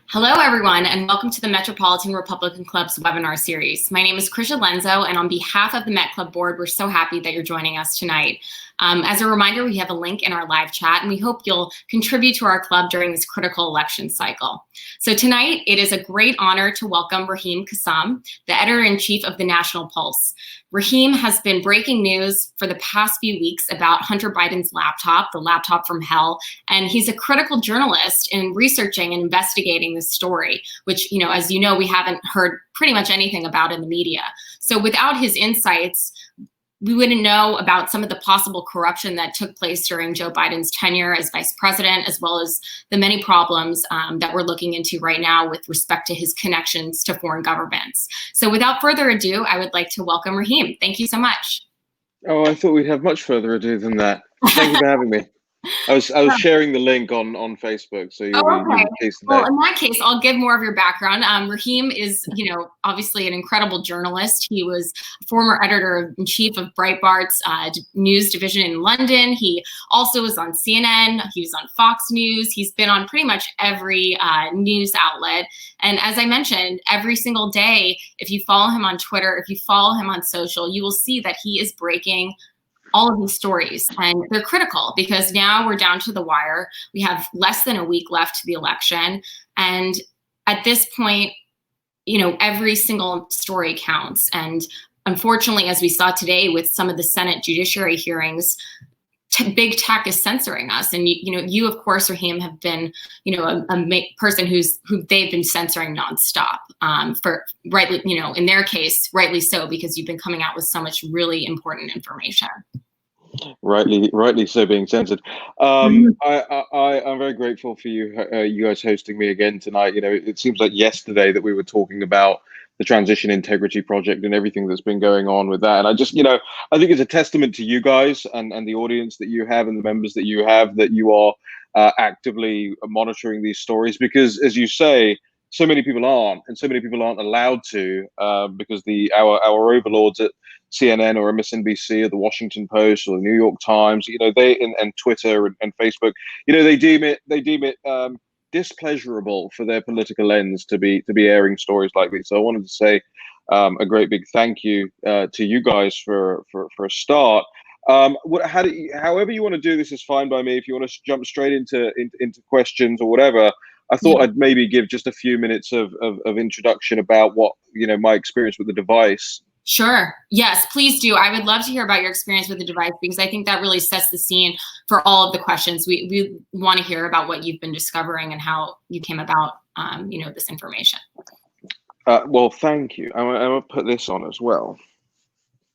Hello, everyone, and welcome to the Metropolitan Republican Club's webinar series. My name is Krisha Lenzo, and on behalf of the Met Club board, we're so happy that you're joining us tonight. As a reminder, we have a link in our live chat, and we hope you'll contribute to our club during this critical election cycle. So tonight, it is a great honor to welcome Raheem Kassam, the editor-in-chief of the National Pulse. Raheem has been breaking news for the past few weeks about Hunter Biden's laptop, the laptop from hell, and he's a critical journalist in researching and investigating this story, which, as you know, we haven't heard pretty much anything about in the media. So without his insights, we wouldn't know about some of the possible corruption that took place during Joe Biden's tenure as vice president, as well as the many problems that we're looking into right now with respect to his connections to foreign governments. So without further ado, I would like to welcome Raheem. Thank you so much. Oh, I thought we'd have much further ado than that. Thank you for having me. I was sharing the link on Facebook, so you'll be pleased to know. Well, in that case, I'll give more of your background. Raheem is, obviously an incredible journalist. He was former editor-in-chief of Breitbart's news division in London. He also was on CNN. He was on Fox News. He's been on pretty much every news outlet. And as I mentioned, every single day, if you follow him on Twitter, if you follow him on social, you will see that he is breaking all of these stories, and they're critical because now we're down to the wire. We have less than a week left to the election. And at this point, every single story counts. And unfortunately, as we saw today with some of the Senate judiciary hearings, big tech is censoring us. And you of course, Raheem, have been, a person who they've been censoring nonstop. For rightly, in their case, rightly so, because you've been coming out with so much really important information. Rightly so, being censored. I'm very grateful for you guys hosting me again tonight. It seems like yesterday that we were talking about the Transition Integrity Project and everything that's been going on with that. And I just, I think it's a testament to you guys and the audience that you have and the members that you have, that you are actively monitoring these stories, because, as you say, so many people aren't, and so many people aren't allowed to, because our overlords at CNN or MSNBC or the Washington Post or the New York Times, they and Twitter and Facebook, they deem it displeasurable for their political ends to be airing stories like these. So I wanted to say a great big thank you to you guys for a start. However you want to do this is fine by me. If you want to jump straight into questions or whatever, I thought I'd maybe give just a few minutes of introduction about what my experience with the device. Sure. Yes, please do. I would love to hear about your experience with the device, because I think that really sets the scene for all of the questions. We want to hear about what you've been discovering and how you came about, this information. Well, thank you. I'm going to put this on as well.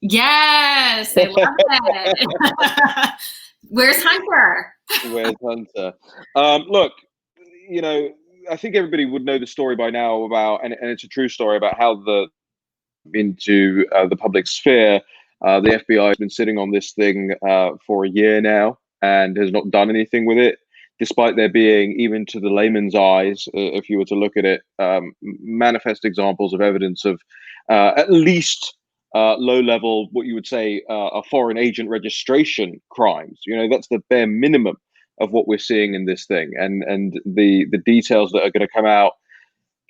Yes, I love it. Where's Hunter? Where's Hunter? Look, I think everybody would know the story by now about, and it's a true story, about how into the public sphere. The FBI has been sitting on this thing for a year now and has not done anything with it, despite there being, even to the layman's eyes, if you were to look at it, manifest examples of evidence of at least low-level, what you would say, a foreign agent registration crimes. That's the bare minimum of what we're seeing in this thing, and the details that are going to come out.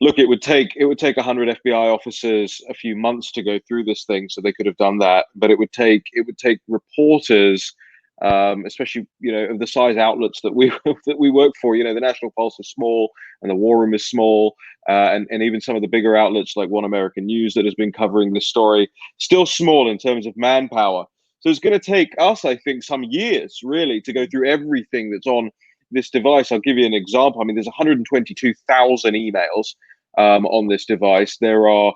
Look, it would take 100 FBI officers a few months to go through this thing, so they could have done that. But it would take reporters, especially of the size outlets that we work for. The National Pulse is small, and the War Room is small, and even some of the bigger outlets like One American News that has been covering this story, still small in terms of manpower. So it's going to take us, I think, some years really to go through everything that's on this device. I'll give you an example. I mean, there's 122,000 emails on this device. There are,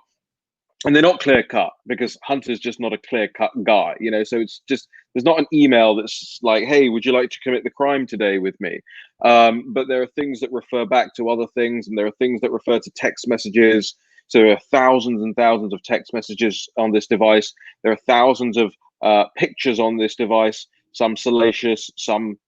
and they're not clear cut, because Hunter's just not a clear cut guy, so it's just, there's not an email that's like, hey, would you like to commit the crime today with me? But there are things that refer back to other things, and there are things that refer to text messages. So there are thousands and thousands of text messages on this device. There are thousands of pictures on this device, some salacious, some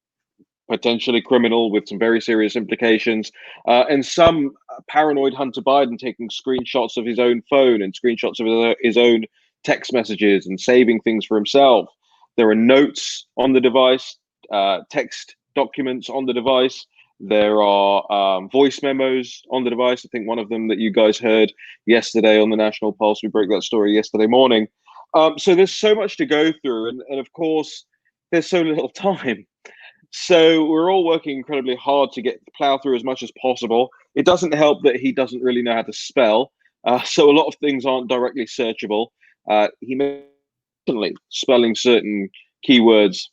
potentially criminal with some very serious implications, and some paranoid Hunter Biden taking screenshots of his own phone and screenshots of his own text messages and saving things for himself. There are notes on the device, text documents on the device, There are voice memos on the device. I think one of them that you guys heard yesterday on the National Pulse. We broke that story yesterday morning. So there's so much to go through, and of course, there's so little time. So we're all working incredibly hard to plow through as much as possible. It doesn't help that he doesn't really know how to spell, so a lot of things aren't directly searchable. He may be spelling certain keywords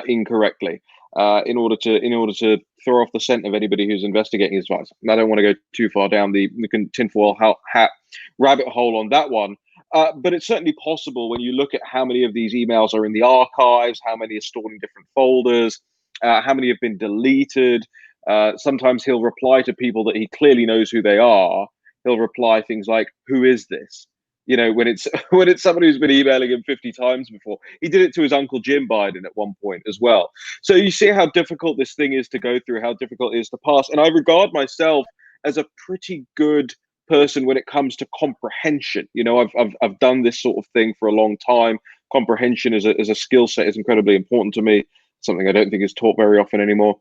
incorrectly in order to throw off the scent of anybody who's investigating his files. I don't want to go too far down the tinfoil hat rabbit hole on that one. But it's certainly possible when you look at how many of these emails are in the archives, how many are stored in different folders, how many have been deleted. Sometimes he'll reply to people that he clearly knows who they are. He'll reply things like, "Who is this?" You know, when it's when it's somebody who's been emailing him 50 times before. He did it to his uncle Jim Biden at one point as well. So you see how difficult this thing is to go through, how difficult it is to pass. And I regard myself as a pretty good person when it comes to comprehension. You know, I've done this sort of thing for a long time. Comprehension as a skill set is incredibly important to me. Something I don't think is taught very often anymore.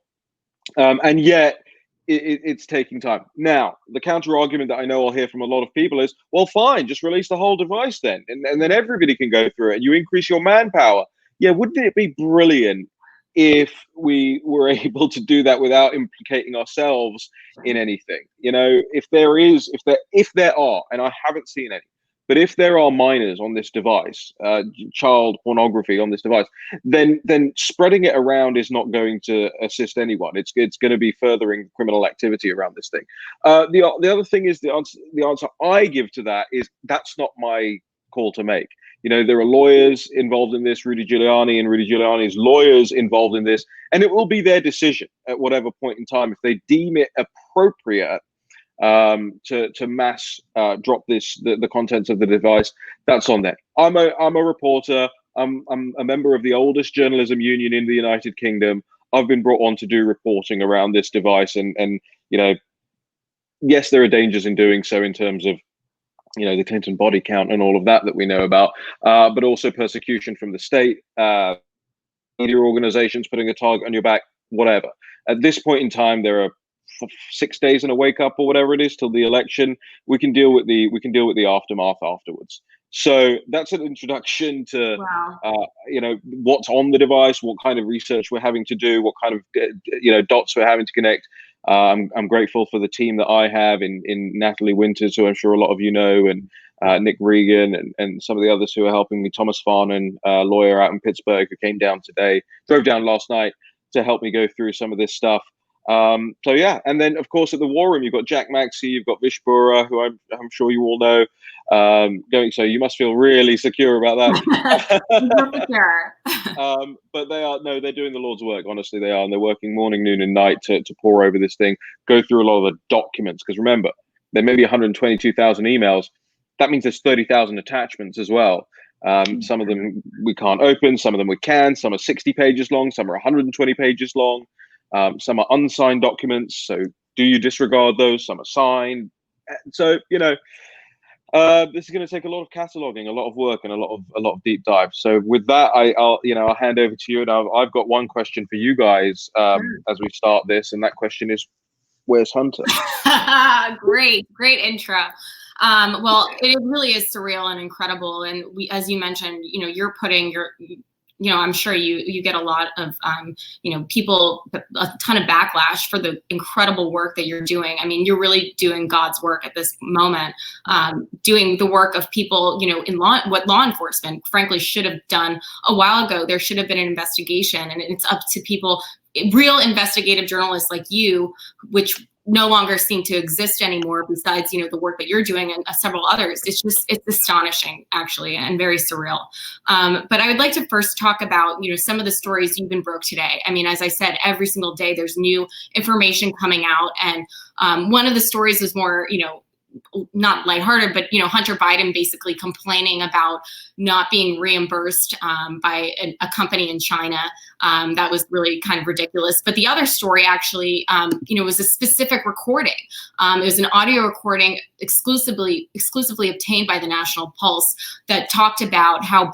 And yet it's taking time. Now, the counter argument that I know I'll hear from a lot of people is, well, fine, just release the whole device then, and then everybody can go through it, and you increase your manpower. Yeah, wouldn't it be brilliant if we were able to do that without implicating ourselves in anything? You know, if there are, and I haven't seen any, but if there are minors on this device, child pornography on this device, then spreading it around is not going to assist anyone. It's going to be furthering criminal activity around this thing. The other thing is the answer I give to that is that's not my call to make. You know, there are lawyers involved in this, Rudy Giuliani and Rudy Giuliani's lawyers involved in this, and it will be their decision at whatever point in time if they deem it appropriate to mass drop the contents of the device. That's on there. I'm a reporter. I'm a member of the oldest journalism union in the United Kingdom. I've been brought on to do reporting around this device, and you know, yes, there are dangers in doing so in terms of, you know, the Clinton body count and all of that we know about, but also persecution from the state, media organizations putting a target on your back, whatever. At this point in time, there are 6 days and a wake up or whatever it is till the election. We can deal with the aftermath afterwards. So that's an introduction to you know, what's on the device, what kind of research we're having to do, what kind of dots we're having to connect. I'm grateful for the team that I have in Natalie Winters, who I'm sure a lot of you know, and Nick Regan and some of the others who are helping me. Thomas Farnan, lawyer out in Pittsburgh, who drove down last night to help me go through some of this stuff. So yeah, and then of course at the War Room you've got Jack Maxey, you've got Vish Bura, who I'm sure you all know. So you must feel really secure about that. But they're doing the Lord's work. Honestly, they are, and they're working morning, noon, and night to pore over this thing, go through a lot of the documents. Because remember, there may be 122,000 emails. That means there's 30,000 attachments as well. Some of them we can't open, some of them we can. Some are 60 pages long, some are 120 pages long. Some are unsigned documents, so do you disregard those? Some are signed. So, you know, this is going to take a lot of cataloging, a lot of work, and a lot of deep dive. So with that, I'll hand over to you. And I've got one question for you guys as we start this, and that question is, where's Hunter? Great intro. Well, it really is surreal and incredible. And as you mentioned, you know, you're putting I'm sure you get a lot of, people, a ton of backlash for the incredible work that you're doing. I mean, you're really doing God's work at this moment, doing the work of people, you know, what law enforcement, frankly, should have done a while ago. There should have been an investigation, and it's up to people, real investigative journalists like you, which no longer seem to exist anymore, besides, you know, the work that you're doing and several others. It's astonishing, actually, and very surreal. But I would like to first talk about, you know, some of the stories you've been broke today. I mean, as I said, every single day there's new information coming out. And one of the stories was more, you know, not lighthearted, but, you know, Hunter Biden basically complaining about not being reimbursed by a company in China. That was really kind of ridiculous. But the other story actually, was a specific recording. It was an audio recording exclusively obtained by the National Pulse that talked about how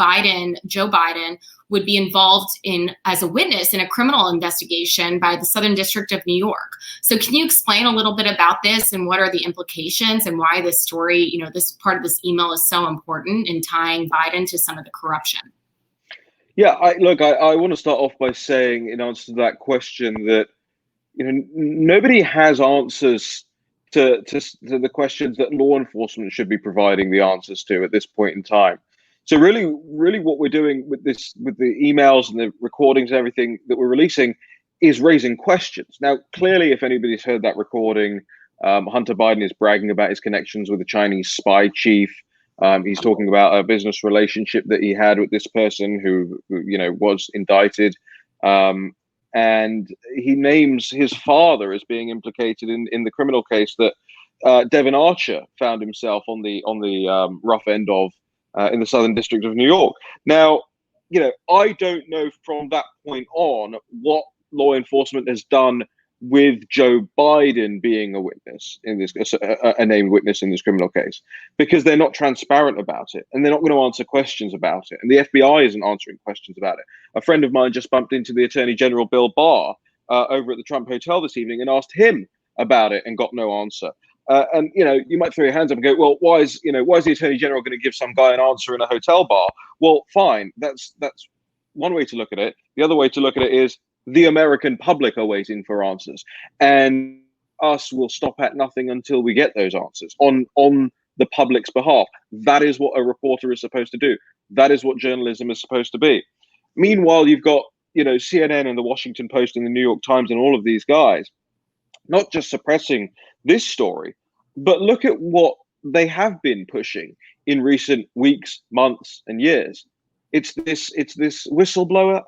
Joe Biden would be involved in as a witness in a criminal investigation by the Southern District of New York. So can you explain a little bit about this and what are the implications and why this story, you know, this part of this email is so important in tying Biden to some of the corruption? Yeah, I want to start off by saying, in answer to that question, that nobody has answers to the questions that law enforcement should be providing the answers to at this point in time. So really what we're doing with this, with the emails and the recordings and everything that we're releasing, is raising questions. Now, clearly, if anybody's heard that recording, Hunter Biden is bragging about his connections with the Chinese spy chief. He's talking about a business relationship that he had with this person who was indicted. And he names his father as being implicated in the criminal case that Devin Archer found himself on the rough end of in the Southern District of New York. Now, I don't know from that point on what law enforcement has done with Joe Biden being a witness in this, a named witness in this criminal case, because they're not transparent about it and they're not going to answer questions about it. And the FBI isn't answering questions about it. A friend of mine just bumped into the Attorney General Bill Barr over at the Trump Hotel this evening and asked him about it and got no answer. And you might throw your hands up and go, well, why is the Attorney General going to give some guy an answer in a hotel bar? Well, fine, that's one way to look at it. The other way to look at it is the American public are waiting for answers, and us will stop at nothing until we get those answers on the public's behalf. That is what a reporter is supposed to do. That is what journalism is supposed to be. Meanwhile, you've got CNN and the Washington Post and the New York Times and all of these guys not just suppressing this story, but look at what they have been pushing in recent weeks, months, and years. It's this whistleblower,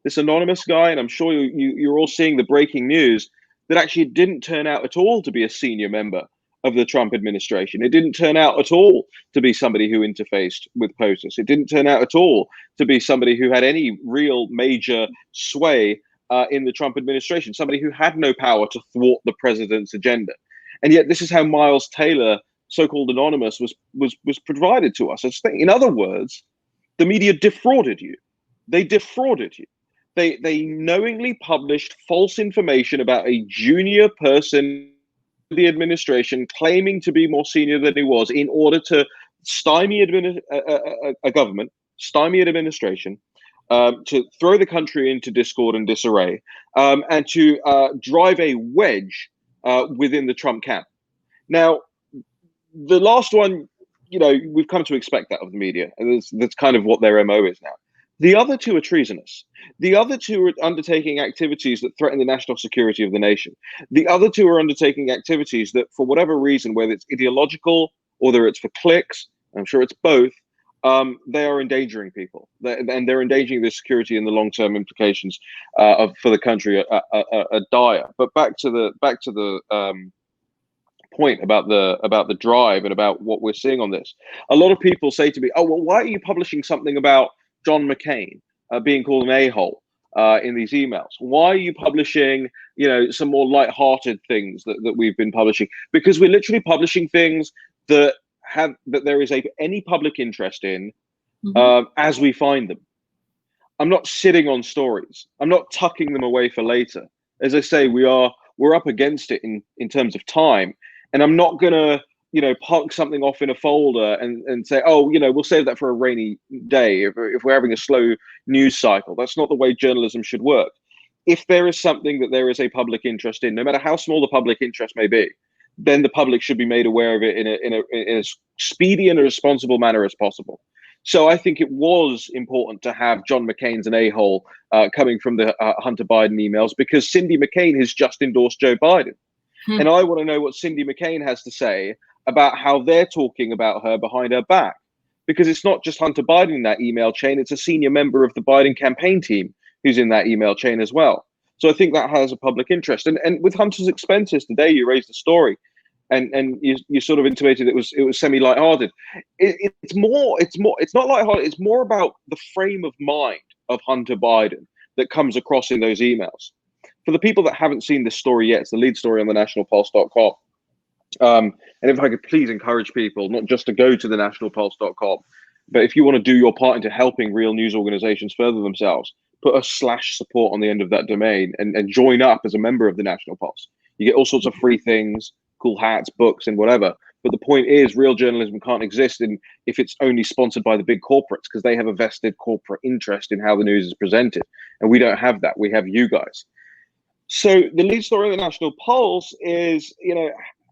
this anonymous guy, and I'm sure you're all seeing the breaking news that actually didn't turn out at all to be a senior member of the Trump administration. It didn't turn out at all to be somebody who interfaced with POTUS. It didn't turn out at all to be somebody who had any real major sway in the Trump administration, somebody who had no power to thwart the president's agenda. And yet this is how Miles Taylor, so-called anonymous, was provided to us. In other words, the media defrauded you. They defrauded you. They knowingly published false information about a junior person in the administration claiming to be more senior than he was in order to stymie a government, stymie an administration, to throw the country into discord and disarray, and to drive a wedge within the Trump camp. Now, the last one, we've come to expect that of the media, and that's kind of what their MO is now. The other two are treasonous. The other two are undertaking activities that threaten the national security of the nation. The other two are undertaking activities that, for whatever reason, whether it's ideological or whether it's for clicks, I'm sure it's both, they are endangering people, and they're endangering the security and the long-term implications for the country are dire. But back to the point about the drive and about what we're seeing on this. A lot of people say to me, "Oh, well, why are you publishing something about John McCain being called an a-hole in these emails? Why are you publishing, some more light-hearted things that we've been publishing?" Because we're literally publishing things that there is any public interest in, as we find them. I'm not sitting on stories. I'm not tucking them away for later. As I say, we're up against it in terms of time, and I'm not gonna park something off in a folder and say, oh, we'll save that for a rainy day if we're having a slow news cycle. That's not the way journalism should work. If there is something that there is a public interest in, no matter how small the public interest may be, then the public should be made aware of it in a speedy and a responsible manner as possible. So I think it was important to have John McCain's an a-hole coming from the Hunter Biden emails, because Cindy McCain has just endorsed Joe Biden. And I want to know what Cindy McCain has to say about how they're talking about her behind her back, because it's not just Hunter Biden in that email chain. It's a senior member of the Biden campaign team who's in that email chain as well. So I think that has a public interest. And with Hunter's expenses today, you raised the story, and you sort of intimated it was semi lighthearted. It's not lighthearted. It's more about the frame of mind of Hunter Biden that comes across in those emails. For the people that haven't seen this story yet, it's the lead story on thenationalpulse.com. And if I could please encourage people not just to go to thenationalpulse.com, But if you want to do your part into helping real news organizations further themselves, put a /support on the end of that domain and join up as a member of the National Pulse. You get all sorts of free things, cool hats, books, and whatever. But the point is, real journalism can't exist if it's only sponsored by the big corporates, because they have a vested corporate interest in how the news is presented. And we don't have that. We have you guys. So the lead story of the National Pulse is,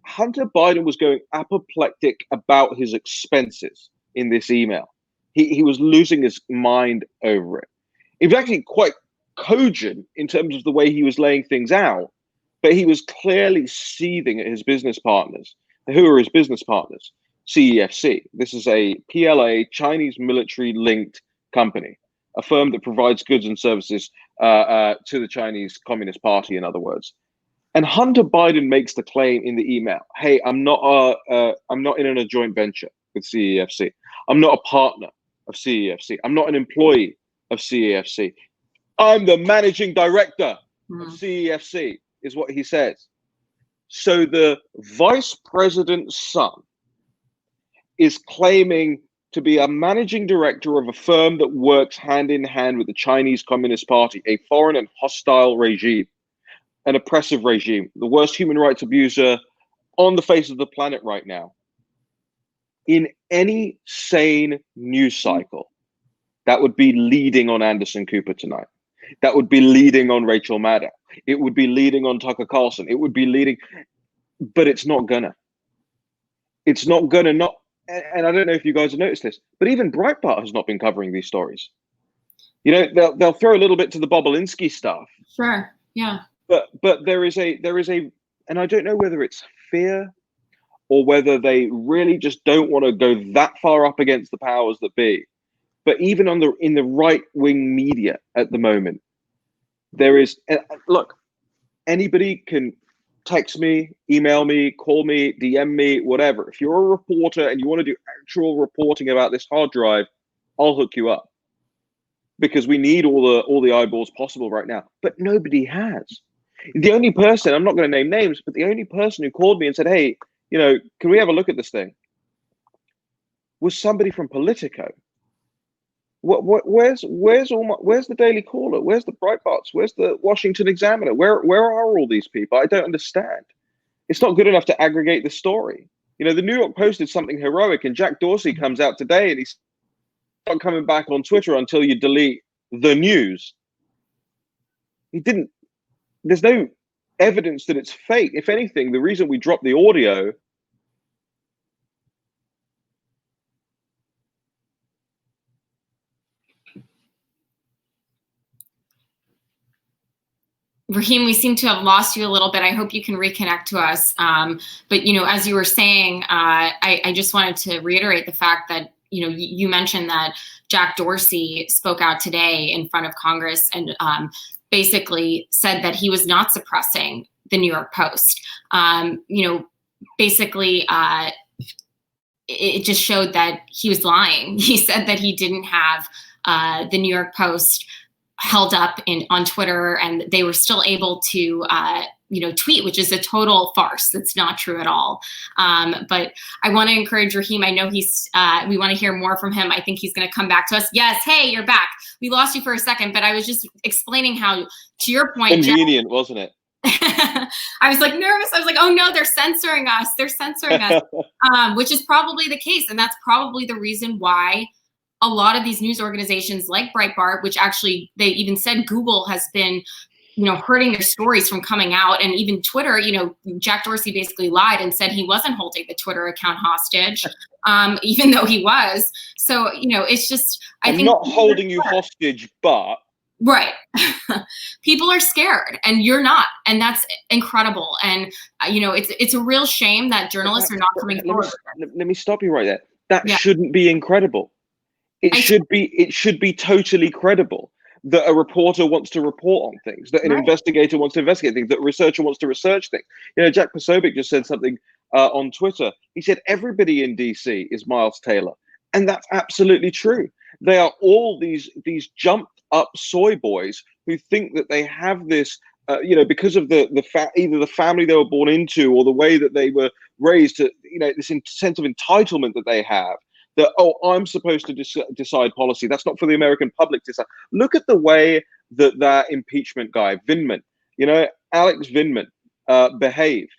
Hunter Biden was going apoplectic about his expenses in this email. He was losing his mind over it. He was actually quite cogent in terms of the way he was laying things out, but he was clearly seething at his business partners. Who are his business partners? CEFC. This is a PLA, Chinese military-linked company, a firm that provides goods and services to the Chinese Communist Party, in other words. And Hunter Biden makes the claim in the email, "Hey, I'm not in a joint venture with CEFC. I'm not a partner of CEFC. I'm not an employee of CEFC. I'm the managing director of CEFC," is what he says. So the vice president's son is claiming to be a managing director of a firm that works hand in hand with the Chinese Communist Party, a foreign and hostile regime, an oppressive regime, the worst human rights abuser on the face of the planet right now. In any sane news cycle, that would be leading on Anderson Cooper tonight. That would be leading on Rachel Maddow. It would be leading on Tucker Carlson. It would be leading, but it's not gonna. It's not gonna not. And I don't know if you guys have noticed this, but even Breitbart has not been covering these stories. They'll throw a little bit to the Bobulinski stuff. Sure. Yeah. But there is a, and I don't know whether it's fear or whether they really just don't want to go that far up against the powers that be. But even in the right-wing media at the moment, there is, look, anybody can text me, email me, call me, DM me, whatever. If you're a reporter and you want to do actual reporting about this hard drive, I'll hook you up, because we need all the eyeballs possible right now. But nobody has. The only person, I'm not going to name names, but the only person who called me and said, "Hey, can we have a look at this thing?" was somebody from Politico. Where's the Daily Caller? Where's the Breitbarts? Where's the Washington Examiner? Where are all these people? I don't understand. It's not good enough to aggregate the story. The New York Post did something heroic, and Jack Dorsey comes out today and he's not coming back on Twitter until you delete the news. He didn't. There's no evidence that it's fake. If anything, the reason we dropped the audio Raheem, we seem to have lost you a little bit. I hope you can reconnect to us. But, as you were saying, I just wanted to reiterate the fact that, you mentioned that Jack Dorsey spoke out today in front of Congress and basically said that he was not suppressing the New York Post. Basically, it just showed that he was lying. He said that he didn't have the New York Post held up on Twitter, and they were still able to tweet, which is a total farce. That's not true at all. But I want to encourage Raheem. I know we want to hear more from him. I think he's going to come back to us. Yes. Hey, you're back. We lost you for a second, but I was just explaining how, to your point, convenient, wasn't it? I was like nervous. I was like, oh no, they're censoring us. They're censoring us, which is probably the case. And that's probably the reason why a lot of these news organizations like Breitbart, which actually they even said Google has been, hurting their stories from coming out, and even Twitter, Jack Dorsey basically lied and said he wasn't holding the Twitter account hostage, even though he was. So, it's just, I think not holding you hostage, but right. People are scared and you're not. And that's incredible. And, it's a real shame that journalists are not coming forward. Let me stop you right there. That shouldn't be incredible. It should be totally credible that a reporter wants to report on things, that an investigator wants to investigate things, that a researcher wants to research things. Jack Posobiec just said something on Twitter. He said everybody in DC is Miles Taylor. And that's absolutely true. They are all these jumped up soy boys who think that they have this, because of either the family they were born into or the way that they were raised, to, this sense of entitlement that they have, that, oh, I'm supposed to decide policy. That's not for the American public to decide. Look at the way that impeachment guy, Vindman, Alex Vindman, behaved.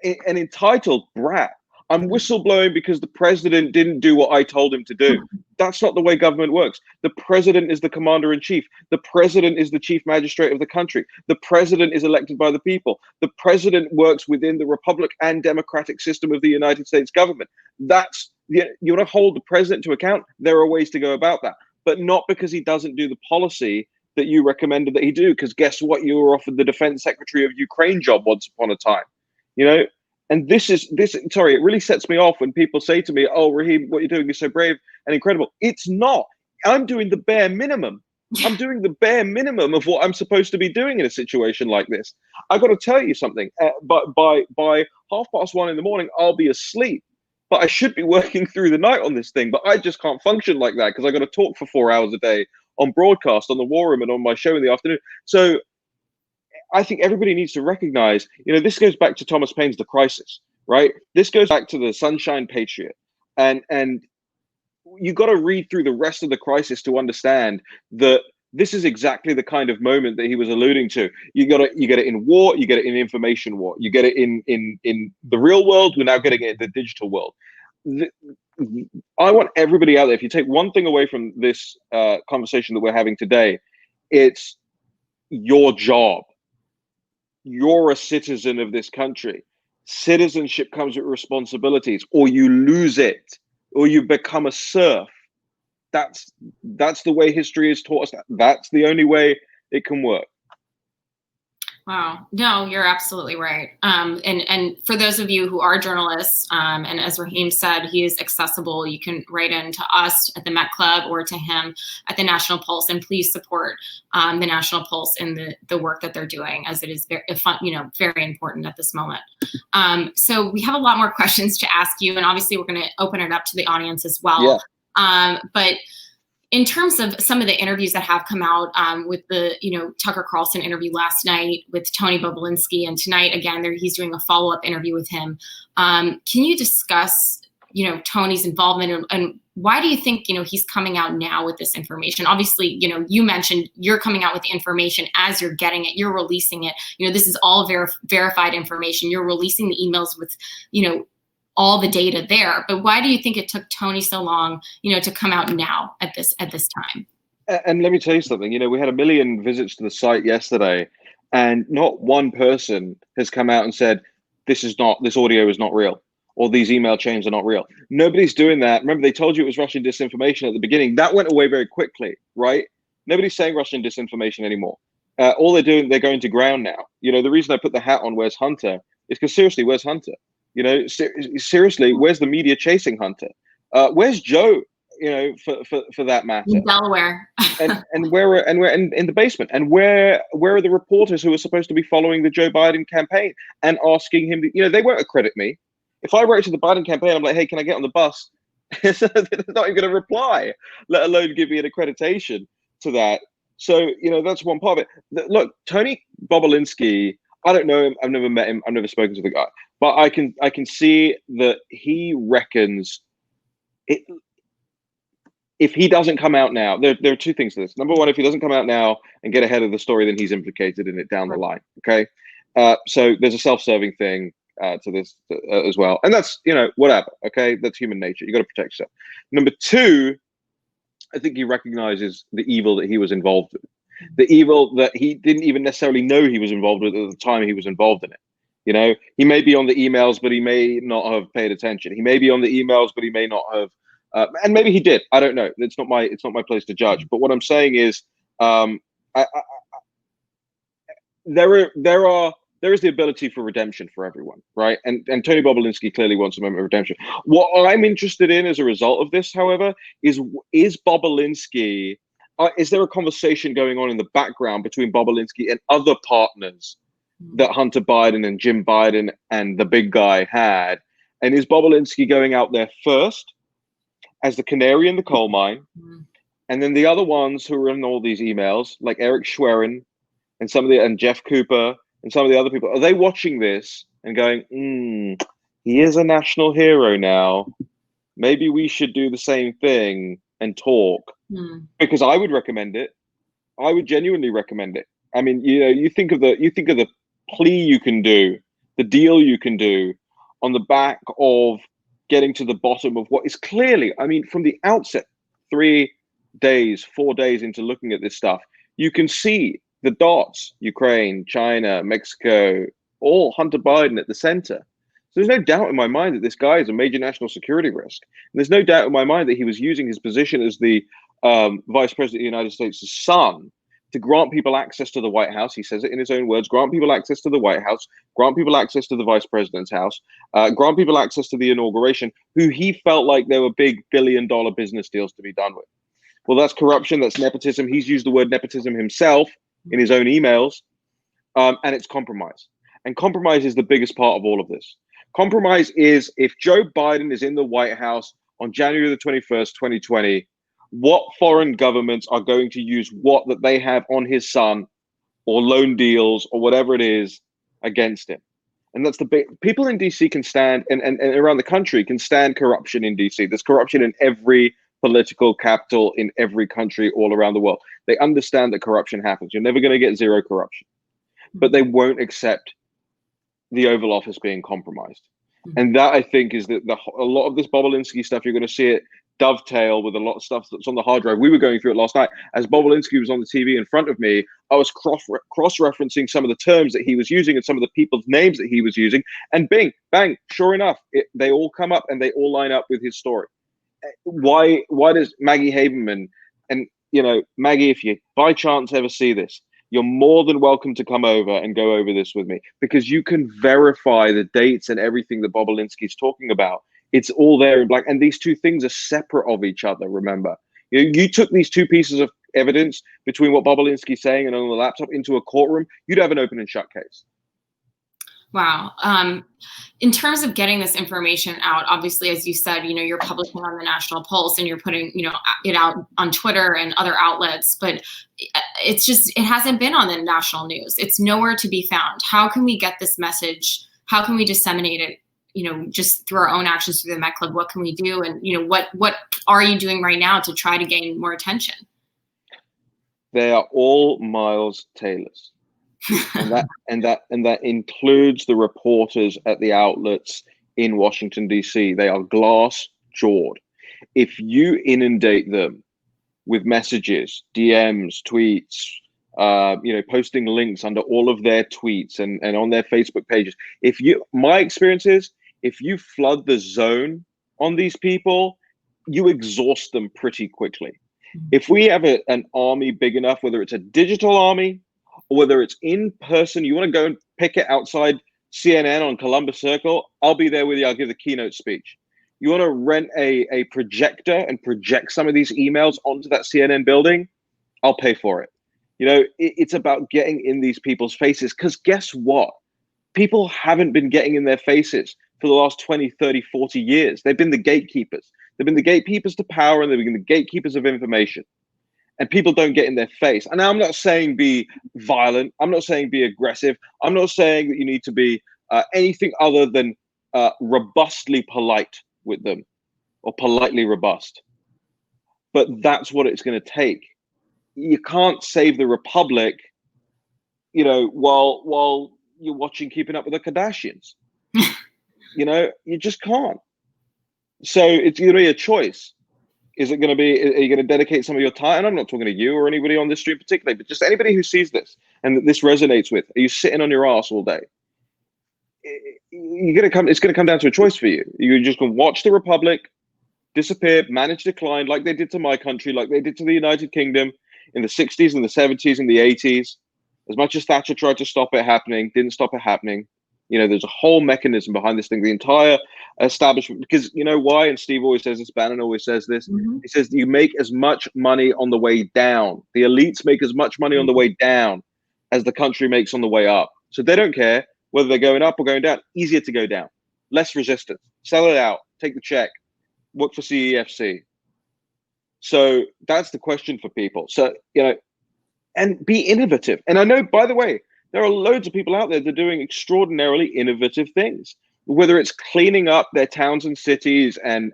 An entitled brat. I'm whistleblowing because the president didn't do what I told him to do. That's not the way government works. The president is the commander in chief. The president is the chief magistrate of the country. The president is elected by the people. The president works within the republic and democratic system of the United States government. You want to hold the president to account. There are ways to go about that, but not because he doesn't do the policy that you recommended that he do. Because guess what? You were offered the defense secretary of Ukraine job once upon a time. And sorry, it really sets me off when people say to me, oh, Raheem, what you're doing is so brave and incredible. It's not. I'm doing the bare minimum. I'm doing the bare minimum of what I'm supposed to be doing in a situation like this. I got to tell you something, but by 1:30 in the morning, I'll be asleep, but I should be working through the night on this thing, but I just can't function like that because I got to talk for 4 hours a day on broadcast, on the War Room, and on my show in the afternoon. So I think everybody needs to recognize, this goes back to Thomas Paine's The Crisis, right? This goes back to the Sunshine Patriot. And you got to read through the rest of The Crisis to understand that this is exactly the kind of moment that he was alluding to. You get it in war, you get it in information war, you get it in the real world, we're now getting it in the digital world. I want everybody out there, if you take one thing away from this conversation that we're having today, it's your job. You're a citizen of this country. Citizenship comes with responsibilities, or you lose it, or you become a serf. That's the way history has taught us. That's the only way it can work. Wow. No, you're absolutely right. And for those of you who are journalists, and as Raheem said, he is accessible. You can write in to us at the Met Club or to him at the National Pulse, and please support the National Pulse in the work that they're doing, as it is very important at this moment. So we have a lot more questions to ask you, and obviously we're going to open it up to the audience as well. Yeah. But in terms of some of the interviews that have come out, with the, Tucker Carlson interview last night with Tony Bobulinski, and tonight, again, he's doing a follow-up interview with him. Can you discuss, Tony's involvement, and why do you think, he's coming out now with this information? Obviously, you mentioned you're coming out with the information as you're getting it, you're releasing it. This is all verified information. You're releasing the emails with, all the data there. But why do you think it took Tony so long, to come out now at this time? And let me tell you something. We had 1 million visits to the site yesterday, and not one person has come out and said this audio is not real, or these email chains are not real. Nobody's doing that. Remember, they told you it was Russian disinformation at the beginning. That went away very quickly, right? Nobody's saying Russian disinformation anymore. All they're doing, they're going to ground now. The reason I put the hat on, where's Hunter, is because seriously, where's Hunter? Seriously, where's the media chasing Hunter? Where's Joe? For that matter, in Delaware, and where in the basement, and where are the reporters who are supposed to be following the Joe Biden campaign and asking him? They won't accredit me. If I wrote to the Biden campaign, I'm like, hey, can I get on the bus? They're not even going to reply, let alone give me an accreditation to that. So that's one part of it. Look, Tony Bobulinski, I don't know him. I've never met him. I've never spoken to the guy. But I can see that he reckons it. If he doesn't come out now, there are two things to this. Number one, if he doesn't come out now and get ahead of the story, then he's implicated in it down the line. Okay, so there's a self-serving thing to this as well, and that's whatever. Okay, that's human nature. You got to protect yourself. Number two, I think he recognizes the evil that he was involved with, the evil that he didn't even necessarily know he was involved with at the time he was involved in it. He may be on the emails, but he may not have paid attention. He may be on the emails, but he may not have, and maybe he did. I don't know. It's not my place to judge. But what I'm saying is, there is the ability for redemption for everyone, right? And Tony Bobulinski clearly wants a moment of redemption. What I'm interested in as a result of this, however, is Bobulinski. Is there a conversation going on in the background between Bobulinski and other partners that Hunter Biden and Jim Biden and the big guy had? And is Bobulinski going out there first as the canary in the coal mine? And then the other ones who are in all these emails, like Eric Schwerin and Jeff Cooper and some of the other people, are they watching this and going, he is a national hero now? maybe we should do the same thing and talk, because I would recommend it. I would genuinely recommend it. I mean, you think of the plea you can do, the deal you can do on the back of getting to the bottom of what is clearly, I mean, from the outset, 3 days, 4 days into looking at this stuff, you can see the dots: Ukraine, China, Mexico, all Hunter Biden at the center. So there's no doubt in my mind that this guy is a major national security risk. And there's no doubt in my mind that he was using his position as the vice president of the United States' son to grant people access to the White House. He says it in his own words: grant people access to the White House, grant people access to the vice president's house, grant people access to the inauguration, who he felt like there were big billion-dollar business deals to be done with. Well, that's corruption. That's nepotism. He's used the word nepotism himself in his own emails, and it's compromise. And compromise is the biggest part of all of this. Compromise is if Joe Biden is in the White House on January the 21st, 2020, what foreign governments are going to use what that they have on his son or loan deals or whatever it is against him. And that's the big, people in DC can stand, and around the country can stand corruption in DC. There's corruption in every political capital in every country all around the world. They understand that corruption happens. You're never going to get zero corruption, but they won't accept the Oval Office being compromised. And that, I think, is that a lot of this Bobulinski stuff, you're going to see it dovetail with a lot of stuff that's on the hard drive. We were going through it last night. As Bobulinski was on the TV in front of me, I was cross-referencing some of the terms that he was using and some of the people's names that he was using. And bing, bang, sure enough, they all come up and they all line up with his story. Why does Maggie Haberman, and Maggie, if you by chance ever see this, you're more than welcome to come over and go over this with me, because you can verify the dates and everything that Bobulinski's talking about. It's all there in black. And these two things are separate of each other, remember. You took these two pieces of evidence between what Bobulinski's saying and on the laptop into a courtroom, you'd have an open and shut case. Wow. In terms of getting this information out, obviously, as you said, you're publishing on the National Pulse and you're putting, it out on Twitter and other outlets, but it hasn't been on the national news. It's nowhere to be found. How can we get this message? How can we disseminate it? Just through our own actions through the Met Club? What can we do? And, what are you doing right now to try to gain more attention? They are all Miles Taylors. and that includes the reporters at the outlets in Washington, D.C. They are glass-jawed. If you inundate them with messages, DMs, tweets, posting links under all of their tweets and on their Facebook pages, my experience is, if you flood the zone on these people, you exhaust them pretty quickly. If we have an army big enough, whether it's a digital army, or whether it's in person, you want to go and pick it outside CNN on Columbus Circle, I'll be there with you. I'll give the keynote speech. You want to rent a projector and project some of these emails onto that CNN building, I'll pay for it. It's about getting in these people's faces, because guess what? People haven't been getting in their faces for the last 20, 30, 40 years. They've been the gatekeepers. They've been the gatekeepers to power, and they've been the gatekeepers of information. And people don't get in their face. And I'm not saying be violent. I'm not saying be aggressive. I'm not saying that you need to be anything other than robustly polite with them, or politely robust. But that's what it's going to take. You can't save the republic, while you're watching Keeping Up with the Kardashians. You just can't. So it's going to be a choice. Are you going to dedicate some of your time? And I'm not talking to you or anybody on this stream particularly, but just anybody who sees this and that this resonates with. Are you sitting on your ass all day? It's going to come down to a choice for you. You're just going to watch the republic disappear, manage decline, like they did to my country, like they did to the United Kingdom in the 60s and the 70s and the 80s. As much as Thatcher tried to stop it happening, didn't stop it happening. There's a whole mechanism behind this thing, the entire establishment, because why? And Steve always says this, Bannon always says this. Mm-hmm. He says, you make as much money on the way down. The elites make as much money on the way down as the country makes on the way up. So they don't care whether they're going up or going down. Easier to go down. Less resistance. Sell it out. Take the check. Work for CEFC. So that's the question for people. So, and be innovative. And I know, by the way, there are loads of people out there that are doing extraordinarily innovative things, whether it's cleaning up their towns and cities and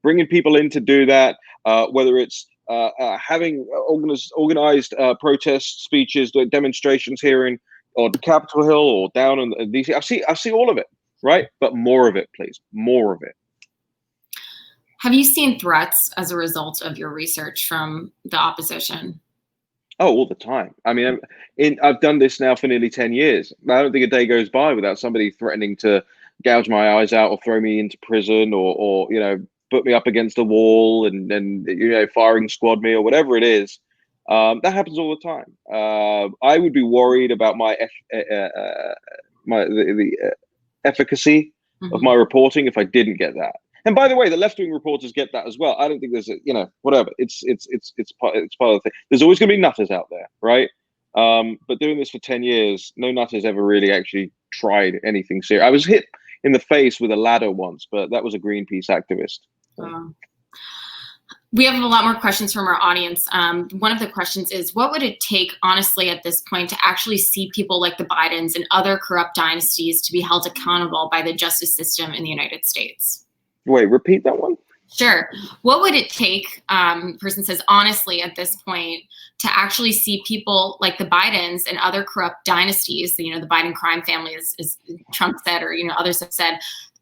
bringing people in to do that, whether it's having organized protest speeches, demonstrations here in or Capitol Hill or down in DC. I see all of it, right? But more of it, please, more of it. Have you seen threats as a result of your research from the opposition? Oh, all the time. I mean, I've done this now for nearly 10 years. I don't think a day goes by without somebody threatening to gouge my eyes out or throw me into prison or put me up against a wall and firing squad me or whatever it is. That happens all the time. I would be worried about the efficacy of my reporting if I didn't get that. And by the way, the left-wing reporters get that as well. I don't think there's whatever. It's part of the thing. There's always going to be nutters out there, right? But doing this for 10 years, no nutters ever really actually tried anything serious. I was hit in the face with a ladder once, but that was a Greenpeace activist. We have a lot more questions from our audience. One of the questions is, what would it take, honestly, at this point, to actually see people like the Bidens and other corrupt dynasties to be held accountable by the justice system in the United States? Wait, repeat that one. Sure. What would it take, person says, honestly, at this point, to actually see people like the Bidens and other corrupt dynasties, the Biden crime family, as Trump said, or others have said,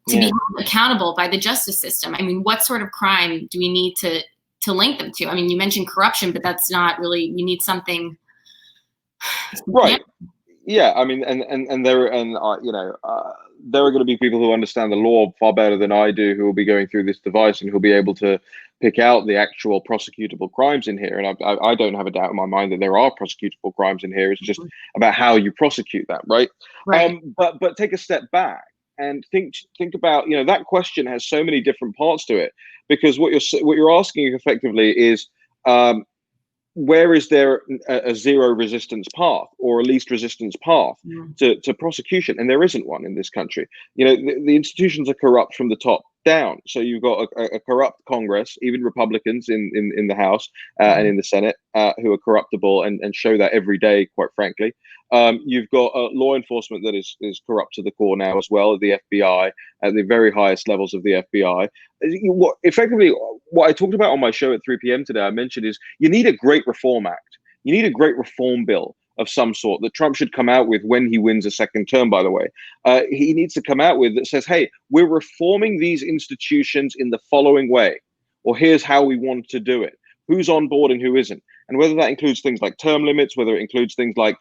to be held accountable by the justice system? I mean, what sort of crime do we need to link them to? I mean, you mentioned corruption, but that's not really, we need something. Right. Yeah. I mean, there are going to be people who understand the law far better than I do, who will be going through this device and who'll be able to pick out the actual prosecutable crimes in here. And I don't have a doubt in my mind that there are prosecutable crimes in here. It's just about how you prosecute that, right? But take a step back and think about, that question has so many different parts to it, because what you're asking effectively is, where is there a zero resistance path or a least resistance path to prosecution? And there isn't one in this country. The institutions are corrupt from the top down. So you've got a corrupt Congress, even Republicans in the House and in the Senate, who are corruptible and show that every day, quite frankly. You've got law enforcement that is corrupt to the core now as well, the FBI, at the very highest levels of the FBI. Effectively, what I talked about on my show at 3 p.m. today, I mentioned is you need a great reform act. You need a great reform bill of some sort that Trump should come out with when he wins a second term, by the way. He needs to come out with that says, hey, we're reforming these institutions in the following way, or here's how we want to do it. Who's on board and who isn't? And whether that includes things like term limits, whether it includes things like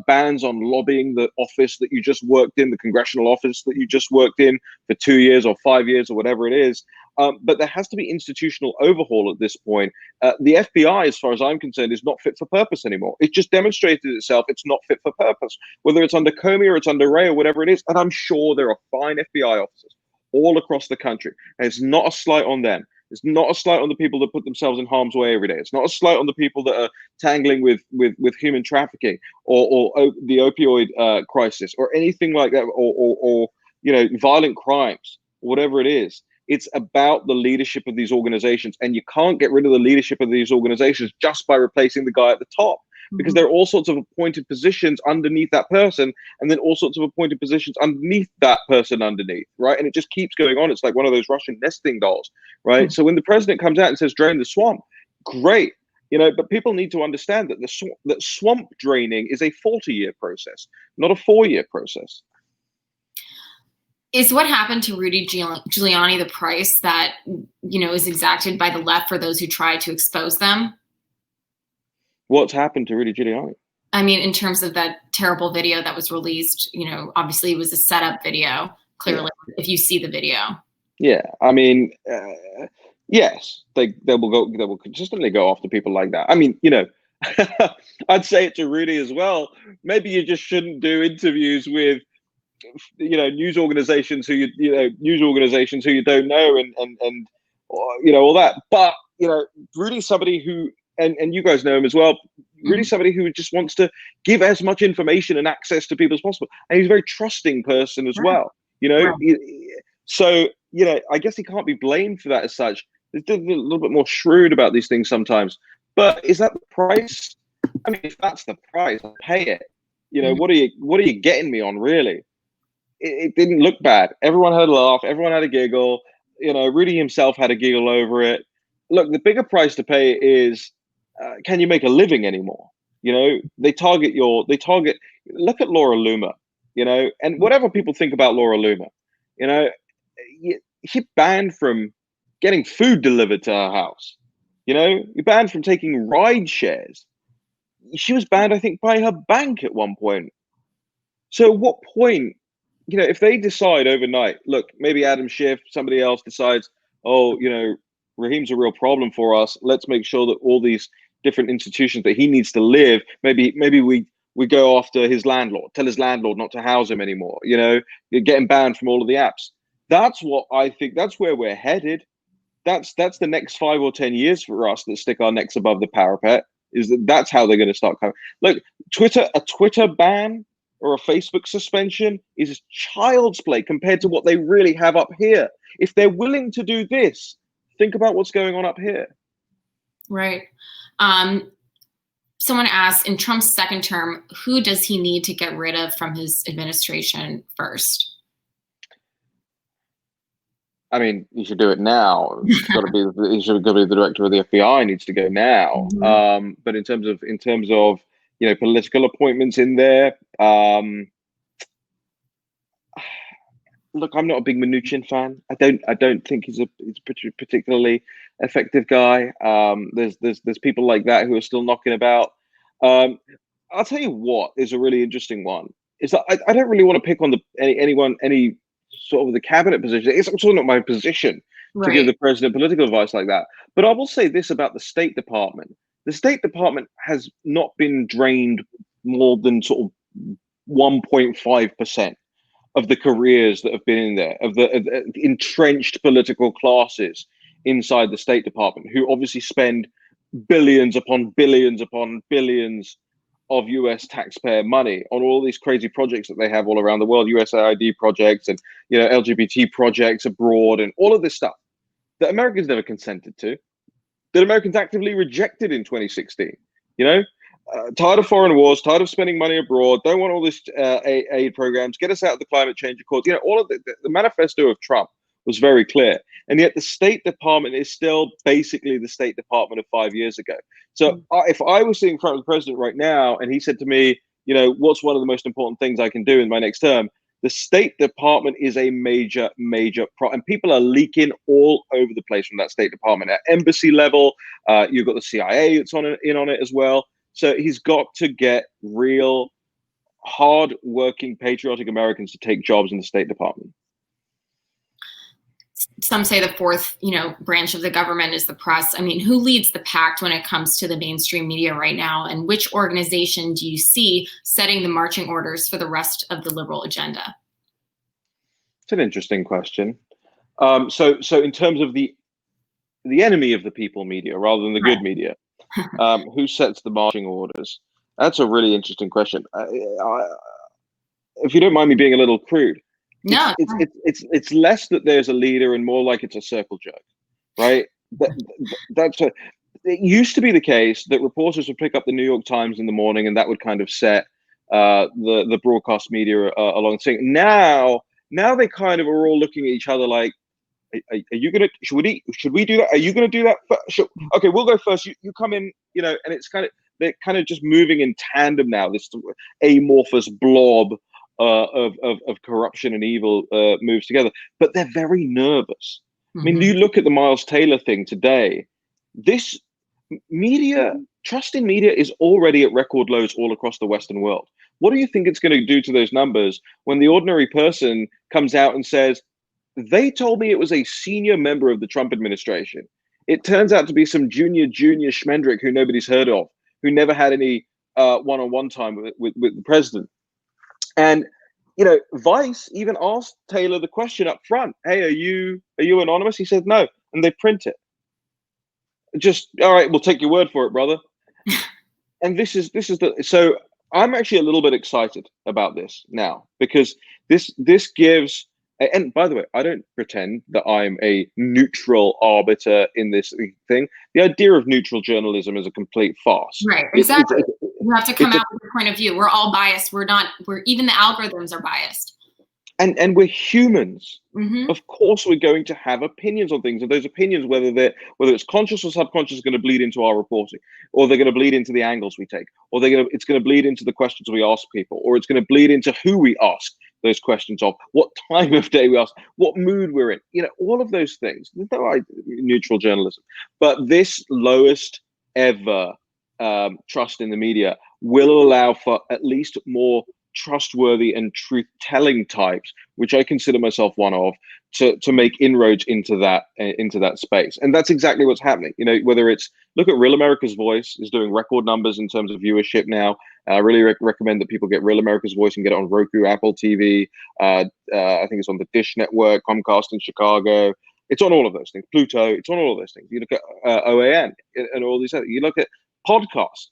bans on lobbying the office that you just worked in, the congressional office that you just worked in for 2 years or 5 years or whatever it is. But there has to be institutional overhaul at this point. The FBI, as far as I'm concerned, is not fit for purpose anymore. It just demonstrated itself. It's not fit for purpose, whether it's under Comey or it's under Wray or whatever it is. And I'm sure there are fine FBI officers all across the country. And it's not a slight on them. It's not a slight on the people that put themselves in harm's way every day. It's not a slight on the people that are tangling with human trafficking or the opioid crisis or anything like that, or violent crimes, whatever it is. It's about the leadership of these organizations, and you can't get rid of the leadership of these organizations just by replacing the guy at the top, because there are all sorts of appointed positions underneath that person, and then all sorts of appointed positions underneath that person underneath, right? And it just keeps going on. It's like one of those Russian nesting dolls, right? So when the president comes out and says drain the swamp, great, but people need to understand that that swamp draining is a 40-year process, not a 4-year process. Is what happened to Rudy Giuliani the price that, is exacted by the left for those who try to expose them? What's happened to Rudy Giuliani? I mean, in terms of that terrible video that was released, obviously it was a setup video, clearly, if you see the video. Yeah, I mean, yes, they will consistently go after people like that. I mean, I'd say it to Rudy as well. Maybe you just shouldn't do interviews with news organizations who you don't know and all that. But Rudy's somebody who, and you guys know him as well. Rudy's somebody who just wants to give as much information and access to people as possible, and he's a very trusting person as well. So I guess he can't be blamed for that as such. He's a little bit more shrewd about these things sometimes. But is that the price? I mean, if that's the price, I'll pay it. What are you getting me on, really? It didn't look bad. Everyone had a laugh. Everyone had a giggle. Rudy himself had a giggle over it. Look, the bigger price to pay is, can you make a living anymore? They target. Look at Laura Loomer. And whatever people think about Laura Loomer, she banned from getting food delivered to her house. You're banned from taking ride shares. She was banned, I think, by her bank at one point. So at what point, if they decide overnight, look, maybe Adam Schiff, somebody else decides, oh, Raheem's a real problem for us. Let's make sure that all these different institutions that he needs to live, maybe we go after his landlord, tell his landlord not to house him anymore, get him banned from all of the apps. That's what I think, that's where we're headed. That's the next 5 or 10 years for us that stick our necks above the parapet. That's how they're going to start coming. Look, a Twitter ban or a Facebook suspension is child's play compared to what they really have up here. If they're willing to do this, think about what's going on up here. Right. Someone asked, in Trump's second term, who does he need to get rid of from his administration first? I mean, he should do it now. He should be the director of the FBI. Needs to go now. Mm-hmm. But in terms of political appointments in there, look, I'm not a big Mnuchin fan. I don't think he's a particularly effective guy. There's people like that who are still knocking about. I'll tell you what is a really interesting one is that I don't really want to pick on any sort of the cabinet position. It's also not my position to give the president political advice like that. But I will say this about the State Department. The State Department has not been drained more than sort of 1.5% of the careers that have been in there, of the entrenched political classes inside the State Department, who obviously spend billions upon billions upon billions of US taxpayer money on all these crazy projects that they have all around the world, USAID projects and LGBT projects abroad and all of this stuff that Americans never consented to, that Americans actively rejected in 2016. Tired of foreign wars, tired of spending money abroad, don't want all this aid programs, get us out of the climate change accords. All of the manifesto of Trump was very clear. And yet the State Department is still basically the State Department of 5 years ago. So if I was sitting in front of the president right now and he said to me, what's one of the most important things I can do in my next term? The State Department is a major problem. And people are leaking all over the place from that State Department. At embassy level, you've got the CIA that's in on it as well. So he's got to get real hard-working, patriotic Americans to take jobs in the State Department. Some say the fourth, branch of the government is the press. I mean, who leads the pact when it comes to the mainstream media right now? And which organization do you see setting the marching orders for the rest of the liberal agenda? It's an interesting question. So in terms of the enemy of the people media rather than the good media, who sets the marching orders? That's a really interesting question. If you don't mind me being a little crude, no, it's less that there's a leader and more like it's a circle jerk, right? It used to be the case that reporters would pick up the New York Times in the morning and that would kind of set the broadcast media along saying now they kind of are all looking at each other like, are you gonna? Should we do that? Are you gonna do that? Okay, we'll go first. You come in. And it's they're kind of just moving in tandem now. This amorphous blob of corruption and evil moves together, but they're very nervous. Mm-hmm. I mean, you look at the Miles Taylor thing today. This trust in media is already at record lows all across the Western world. What do you think it's going to do to those numbers when the ordinary person comes out and says, they told me it was a senior member of the Trump administration. It turns out to be some junior schmendrick who nobody's heard of, who never had any one-on-one time with the president. And, Vice even asked Taylor the question up front, hey, are you anonymous? He said no, and they print it. Just, all right, we'll take your word for it, brother. And so I'm actually a little bit excited about this now, because this gives. And by the way, I don't pretend that I'm a neutral arbiter in this thing. The idea of neutral journalism is a complete farce. Right, exactly. You have to come out with a point of view. We're all biased. Even the algorithms are biased. and we're humans. Mm-hmm. Of course, we're going to have opinions on things, and those opinions, whether it's conscious or subconscious, are going to bleed into our reporting, or they're going to bleed into the angles we take, or it's going to bleed into the questions we ask people, or it's going to bleed into who we ask those questions of, what time of day we ask, what mood we're in. All of those things. There's no neutral journalism, but this lowest ever trust in the media will allow for at least more trustworthy and truth-telling types, which I consider myself one of, to make inroads into that space. And that's exactly what's happening. Whether it's, look at Real America's Voice is doing record numbers in terms of viewership now. I really recommend that people get Real America's Voice and get it on Roku, Apple TV. I think it's on the Dish Network, Comcast in Chicago. It's on all of those things. Pluto. It's on all of those things. You look at OAN and all these other. You look at podcasts.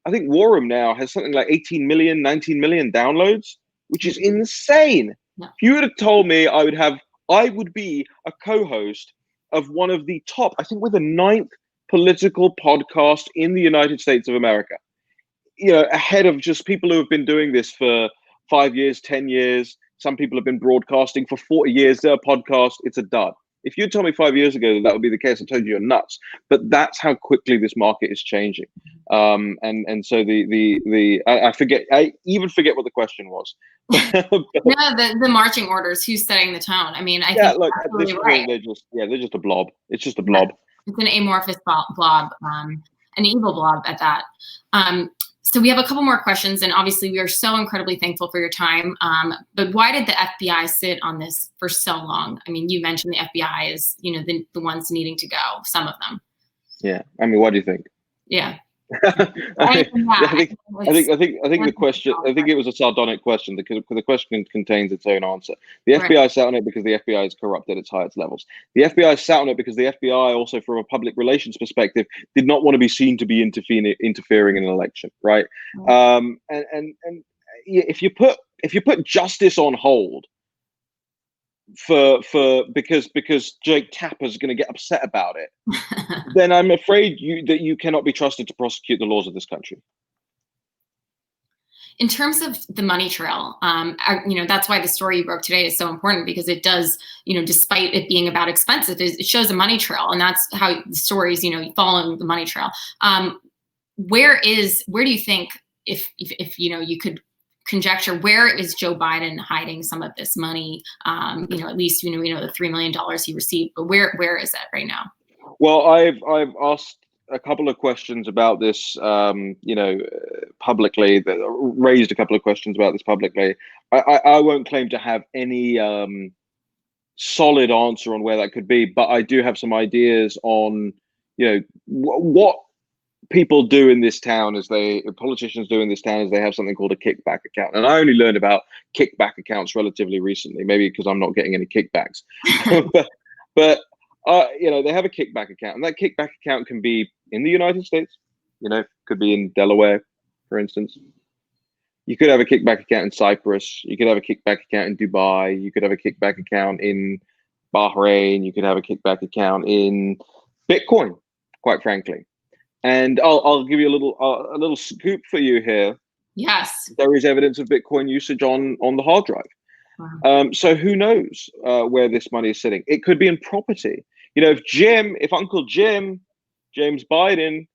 I think War Room now has something like 18 million, 19 million downloads, which is insane. Yeah. If you would have told me I would be a co-host of one of the top, I think we're the 9th political podcast in the United States of America, ahead of just people who have been doing this for 5 years, 10 years. Some people have been broadcasting for 40 years. Their podcast, it's a dud. If you told me 5 years ago that would be the case, I told you you're nuts. But that's how quickly this market is changing. And so I even forget what the question was. No, the marching orders. Who's setting the tone? I mean, I think look, at this point, they're just a blob. It's just a blob. It's an amorphous blob, an evil blob at that. So we have a couple more questions, and obviously we are so incredibly thankful for your time. But why did the FBI sit on this for so long? I mean, you mentioned the FBI is, the ones needing to go, some of them. Yeah. I mean, what do you think? Yeah. I think the question. I think it was a sardonic question because the question contains its own answer. The FBI sat on it because the FBI is corrupt at its highest levels. The FBI sat on it because the FBI, also from a public relations perspective, did not want to be seen to be interfering in an election, right? And if you put justice on hold because Jake Tapper's going to get upset about it, then I'm afraid that you cannot be trusted to prosecute the laws of this country. In terms of the money trail, that's why the story you broke today is so important, because it does, despite it being about expenses, it shows a money trail, and that's how the stories, following the money trail. Where do you think, if you could conjecture, where is Joe Biden hiding some of this money? At least we know the $3 million he received, but where is that right now? Well, I've asked a couple of questions about this, publicly. Raised a couple of questions about this publicly. I won't claim to have any solid answer on where that could be, but I do have some ideas on, what people do in this town politicians do in this town, is they have something called a kickback account. And I only learned about kickback accounts relatively recently, maybe because I'm not getting any kickbacks. but they have a kickback account, and that kickback account can be in the United States, could be in Delaware, for instance. You could have a kickback account in Cyprus. You could have a kickback account in Dubai. You could have a kickback account in Bahrain. You could have a kickback account in Bitcoin, quite frankly. And I'll give you a little scoop for you here. Yes. There is evidence of Bitcoin usage on the hard drive. Wow. So who knows where this money is sitting? It could be in property. If Uncle Jim, James Biden,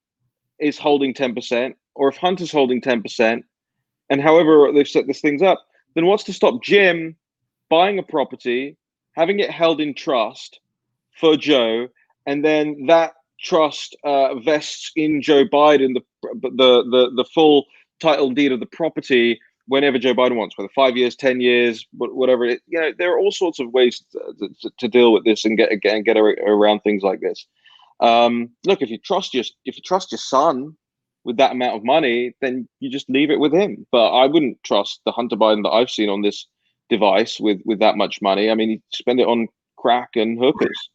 is holding 10%, or if Hunter's holding 10%, and however they've set these things up, then what's to stop Jim buying a property, having it held in trust for Joe, and then that trust vests in Joe Biden the full title deed of the property whenever Joe Biden wants, whether 5 years, 10 years, whatever. There are all sorts of ways to deal with this and get around things like this. Look, if you trust your son with that amount of money, then you just leave it with him. But I wouldn't trust the Hunter Biden that I've seen on this device with that much money. I mean, he'd spend it on crack and hookers.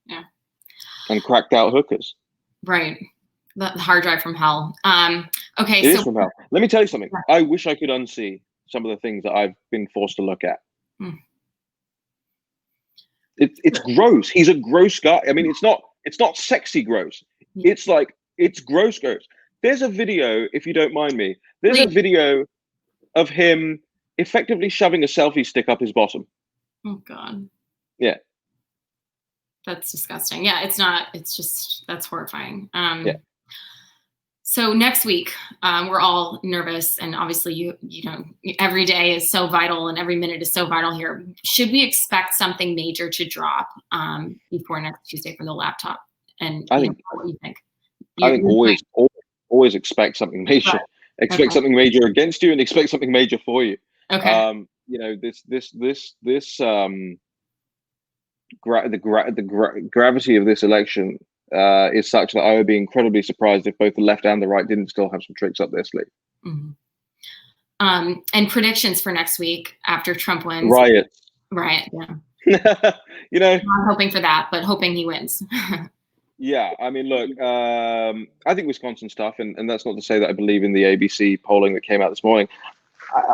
Yeah. And cracked out hookers. Right. The hard drive from hell. Okay. It is from hell. Let me tell you something. Yeah. I wish I could unsee some of the things that I've been forced to look at. It's gross. He's a gross guy. I mean, it's not sexy gross. It's gross. There's a video, if you don't mind me. There's a video of him effectively shoving a selfie stick up his bottom. Oh God. Yeah. That's disgusting. Yeah, it's just, that's horrifying. Yeah. So next week, we're all nervous, and obviously you know, every day is so vital and every minute is so vital here. Should we expect something major to drop before next Tuesday for the laptop? And I you know, think what do you think? I think always expect something major. Right. Expect something major against you, and expect something major for you. Okay. You know, this gravity of this election is such that I would be incredibly surprised if both the left and the right didn't still have some tricks up their sleeve. Mm-hmm. And predictions for next week after Trump wins. Riots. Right. Yeah. You know, Not hoping for that, but hoping he wins. yeah. I mean, look, I think Wisconsin stuff, and that's not to say that I believe in the ABC polling that came out this morning.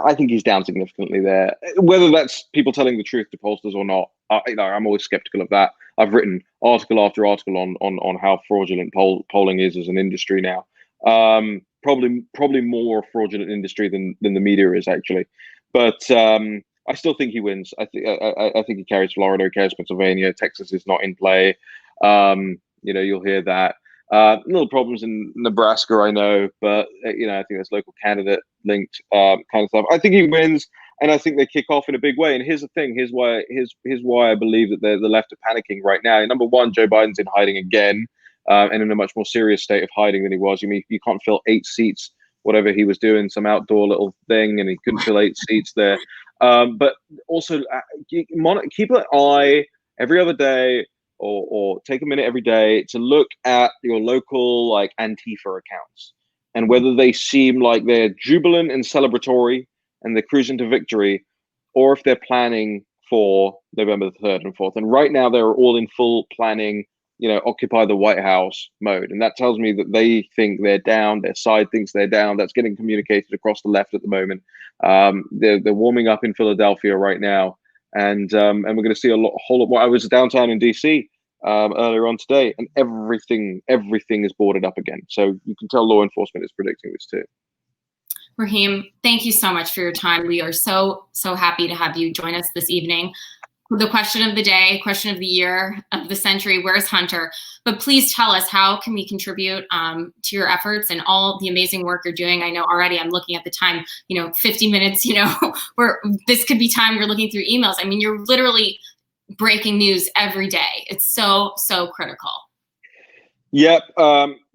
I think he's down significantly there. Whether that's people telling the truth to pollsters or not, you know, I'm always skeptical of that. I've written article after article on how fraudulent polling is as an industry now. Probably more fraudulent industry than the media is actually. But I still think he wins. I think he carries Florida, he carries Pennsylvania. Texas is not in play. You know, you'll hear that. Little problems in Nebraska, I know, but you know, I think that's local candidate linked kind of stuff. I think he wins, and I think they kick off in a big way. And here's the thing: here's why I believe that the left are panicking right now. Number one, Joe Biden's in hiding again, and in a much more serious state of hiding than he was. I mean, you can't fill 8 seats, whatever he was doing, some outdoor little thing, and he couldn't fill 8 seats there. But also, keep an eye every other day, or take a minute every day to look at your local like Antifa accounts and whether they seem like they're jubilant and celebratory and they're cruising to victory, or if they're planning for November the 3rd and 4th. And right now they're all in full planning, you know, occupy the White House mode. And that tells me that they think they're down, their side thinks they're down. That's getting communicated across the left at the moment. They're warming up in Philadelphia right now. And we're going to see a whole lot more. I was downtown in DC earlier on today, and everything is boarded up again. So you can tell law enforcement is predicting this too. Raheem, thank you so much for your time. We are so happy to have you join us this evening. The question of the day, question of the year, of the century, where's Hunter? But please tell us, how can we contribute to your efforts and all the amazing work you're doing? I know already I'm looking at the time, you know, 50 minutes, you know, where this could be time you're looking through emails. I mean, you're literally breaking news every day. It's so critical. Yep.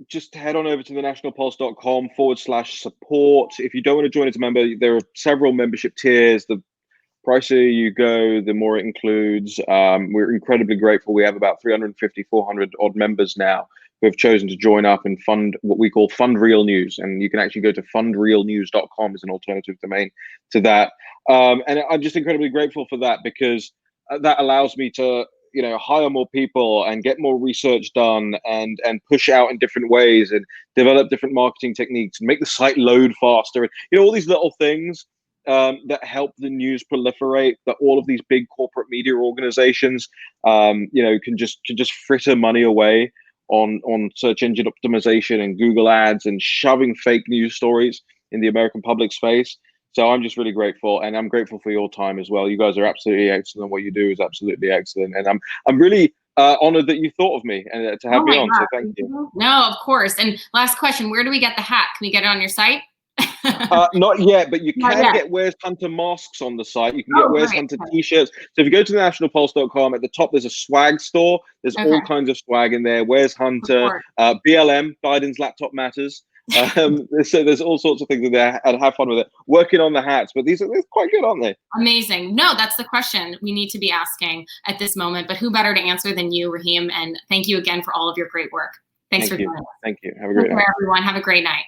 Just head on over to thenationalpulse.com/support. If you don't want to join as a member, there are several membership tiers. The pricier you go, the more it includes. We're incredibly grateful. We have about 350, 400 odd members now who have chosen to join up and fund what we call Fund Real News. And you can actually go to fundrealnews.com as an alternative domain to that. And I'm just incredibly grateful for that, because that allows me to, you know, hire more people and get more research done and push out in different ways and develop different marketing techniques and make the site load faster. And, you know, all these little things that help the news proliferate, that all of these big corporate media organizations, you know, can just fritter money away on search engine optimization and Google ads and shoving fake news stories in the American public space. So I'm just really grateful, and I'm grateful for your time as well. You guys are absolutely excellent. What you do is absolutely excellent, and I'm really honored that you thought of me and to have me on. So thank you. No, of course. And last question: where do we get the hat? Can we get it on your site? Not yet, but you can get Where's Hunter masks on the site. You can get Where's Hunter t-shirts. So if you go to thenationalpulse.com, at the top there's a swag store. There's all kinds of swag in there. Where's Hunter? BLM, Biden's Laptop Matters. So there's all sorts of things in there, and have fun with it. Working on the hats, but they're quite good, aren't they? Amazing. No, that's the question we need to be asking at this moment. But who better to answer than you, Raheem? And thank you again for all of your great work. Thanks for joining us. Thank you. Have a great night, everyone. Have a great night.